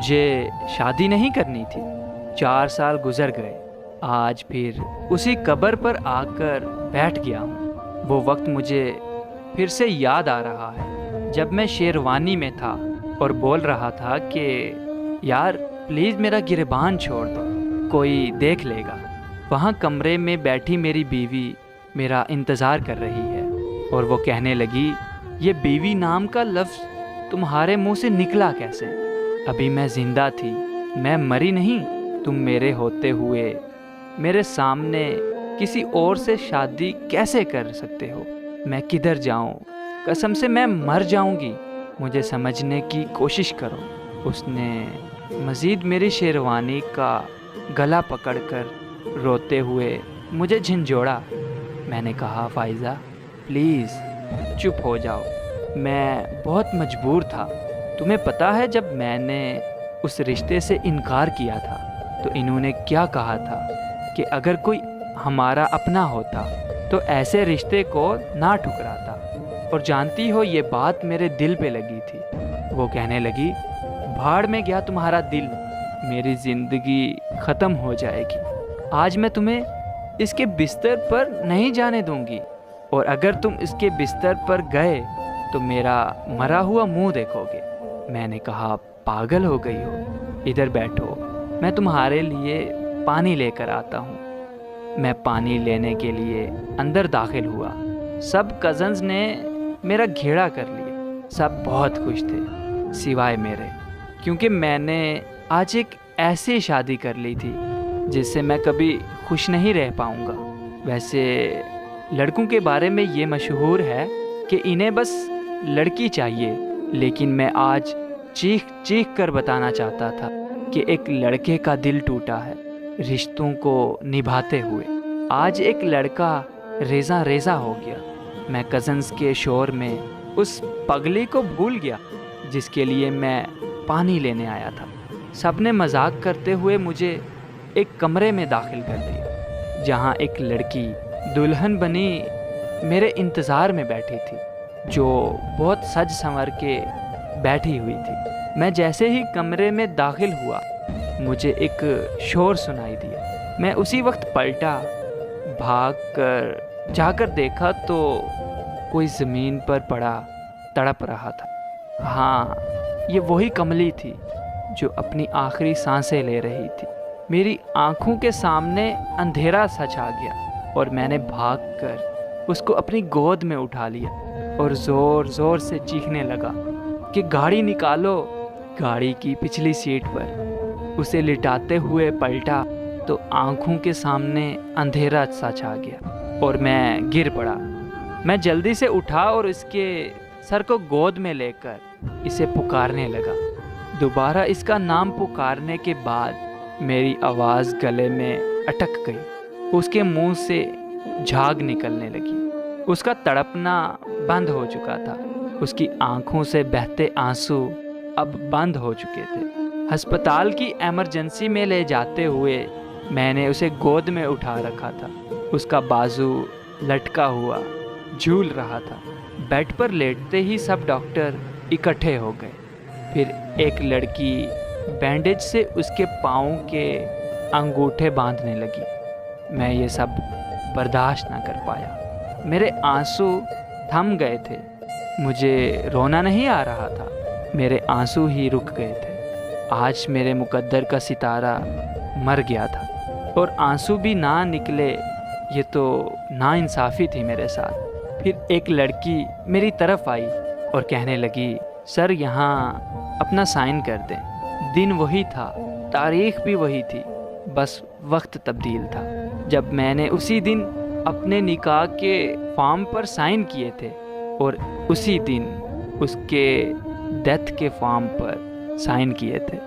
مجھے شادی نہیں کرنی تھی۔ 4 سال گزر گئے، آج پھر اسی قبر پر آ کر بیٹھ گیا ہوں۔ وہ وقت مجھے پھر سے یاد آ رہا ہے جب میں شیروانی میں تھا اور بول رہا تھا کہ یار پلیز میرا گریبان چھوڑ دو، کوئی دیکھ لے گا۔ وہاں کمرے میں بیٹھی میری بیوی میرا انتظار کر رہی ہے اور وہ کہنے لگی، یہ بیوی نام کا لفظ تمہارے منہ سے نکلا کیسے؟ ابھی میں زندہ تھی، میں مری نہیں۔ تم میرے ہوتے ہوئے میرے سامنے کسی اور سے شادی کیسے کر سکتے ہو؟ میں کدھر جاؤں؟ قسم سے میں مر جاؤں گی، مجھے سمجھنے کی کوشش کرو۔ اس نے مزید میری شیروانی کا گلا پکڑ کر روتے ہوئے مجھے جھنجھوڑا۔ میں نے کہا، فائزہ پلیز چپ ہو جاؤ، میں بہت مجبور تھا۔ تمہیں پتہ ہے جب میں نے اس رشتے سے انکار کیا تھا تو انہوں نے کیا کہا تھا کہ اگر کوئی ہمارا اپنا ہوتا تو ایسے رشتے کو نہ ٹھکراتا، اور جانتی ہو یہ بات میرے دل پہ لگی تھی۔ وہ کہنے لگی، بھاڑ میں گیا تمہارا دل، میری زندگی ختم ہو جائے گی۔ آج میں تمہیں اس کے بستر پر نہیں جانے دوں گی، اور اگر تم اس کے بستر پر گئے تو میرا مرا ہوا منہ دیکھو گے۔ میں نے کہا، پاگل ہو گئی ہو، ادھر بیٹھو، میں تمہارے لیے پانی لے کر آتا ہوں۔ میں پانی لینے کے لیے اندر داخل ہوا۔ سب کزنز نے میرا گھیرا کر لیا، سب بہت خوش تھے سوائے میرے، کیونکہ میں نے آج ایک ایسی شادی کر لی تھی جس سے میں کبھی خوش نہیں رہ پاؤں گا۔ ویسے لڑکوں کے بارے میں یہ مشہور ہے کہ انہیں بس لڑکی چاہیے، لیکن میں آج چیخ چیخ کر بتانا چاہتا تھا کہ ایک لڑکے کا دل ٹوٹا ہے رشتوں کو نبھاتے ہوئے۔ آج ایک لڑکا ریزہ ریزہ ہو گیا۔ میں کزنز کے شور میں اس پگلی کو بھول گیا جس کے لیے میں پانی لینے آیا تھا۔ سب نے مذاق کرتے ہوئے مجھے ایک کمرے میں داخل کر دیا جہاں ایک لڑکی دلہن بنی میرے انتظار میں بیٹھی تھی، جو بہت سج سنور کے بیٹھی ہوئی تھی۔ میں جیسے ہی کمرے میں داخل ہوا مجھے ایک شور سنائی دیا۔ میں اسی وقت پلٹا، بھاگ کر جا کر دیکھا تو کوئی زمین پر پڑا تڑپ رہا تھا۔ ہاں، یہ وہی کملی تھی جو اپنی آخری سانسیں لے رہی تھی۔ میری آنکھوں کے سامنے اندھیرا سا چھا گیا اور میں نے بھاگ کر اس کو اپنی گود میں اٹھا لیا اور زور زور سے چیخنے لگا کہ گاڑی نکالو۔ گاڑی کی پچھلی سیٹ پر اسے لٹاتے ہوئے پلٹا تو آنکھوں کے سامنے اندھیرا سا چھا گیا اور میں گر پڑا۔ میں جلدی سے اٹھا اور اس کے سر کو گود میں لے کر اسے پکارنے لگا۔ دوبارہ اس کا نام پکارنے کے بعد میری آواز گلے میں اٹک گئی۔ اس کے منہ سے جھاگ نکلنے لگی۔ اس کا تڑپنا بند ہو چکا تھا۔ اس کی آنکھوں سے بہتے آنسو اب بند ہو چکے تھے۔ ہسپتال کی ایمرجنسی میں لے جاتے ہوئے میں نے اسے گود میں اٹھا رکھا تھا۔ اس کا بازو لٹکا ہوا جھول رہا تھا۔ بیڈ پر لیٹتے ہی سب ڈاکٹر اکٹھے ہو گئے۔ پھر ایک لڑکی بینڈیج سے اس کے پاؤں کے انگوٹھے باندھنے لگی۔ میں یہ سب برداشت نہ کر پایا۔ میرے آنسو تھم گئے تھے۔ مجھے رونا نہیں آ رہا تھا، میرے آنسو ہی رک گئے تھے۔ آج میرے مقدر کا ستارہ مر گیا تھا اور آنسو بھی نہ نکلے، یہ تو ناانصافی تھی میرے ساتھ۔ پھر ایک لڑکی میری طرف آئی اور کہنے لگی، سر یہاں اپنا سائن کر دیں۔ دن وہی تھا، تاریخ بھی وہی تھی، بس وقت تبدیل تھا۔ جب میں نے اسی دن اپنے نکاح کے فارم پر سائن کیے تھے اور اسی دن اس کے ڈیتھ کے فارم پر سائن کیے تھے۔